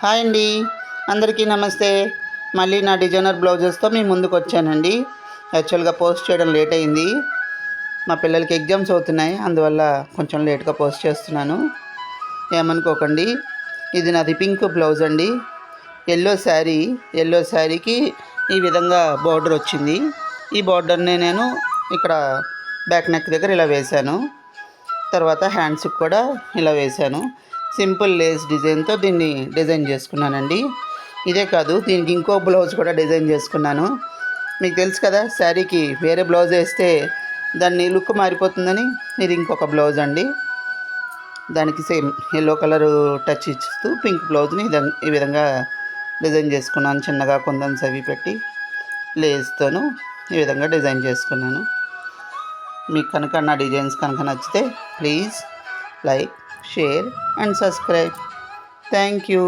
Hi అండి, అందరికీ నమస్తే. మళ్ళీ నా డిజైనర్ బ్లౌజెస్తో మీ ముందుకు వచ్చానండి. యాక్చువల్గా పోస్ట్ చేయడం లేట్ అయింది. మా పిల్లలకి ఎగ్జామ్స్ అవుతున్నాయి, అందువల్ల కొంచెం లేట్గా పోస్ట్ చేస్తున్నాను, ఏమనుకోకండి. ఇది నాది పింక్ బ్లౌజ్ అండి. ఎల్లో శారీకి ఈ విధంగా బార్డర్ వచ్చింది. ఈ బార్డర్ని నేను ఇక్కడ బ్యాక్ నెక్ దగ్గర ఇలా వేశాను. తర్వాత హ్యాండ్స్కి కూడా ఇలా వేశాను. సింపుల్ లేస్ డిజైన్తో దీన్ని డిజైన్ చేసుకున్నానండి. ఇదే కాదు, దీనికి ఇంకో బ్లౌజ్ కూడా డిజైన్ చేసుకున్నాను. మీకు తెలుసు కదా, శారీకి వేరే బ్లౌజ్ వేస్తే దాన్ని లుక్ మారిపోతుందని. ఇది ఇంకొక బ్లౌజ్ అండి. దానికి సేమ్ ఎల్లో కలర్ టచ్ ఇస్తూ పింక్ బ్లౌజ్ని ఈ విధంగా డిజైన్ చేసుకున్నాను. చిన్నగా కుందన్స్ అవి పెట్టి లేస్తోను ఈ విధంగా డిజైన్ చేసుకున్నాను. మీకు కనుక నా డిజైన్స్ కనుక నచ్చితే please like, share and subscribe. Thank you.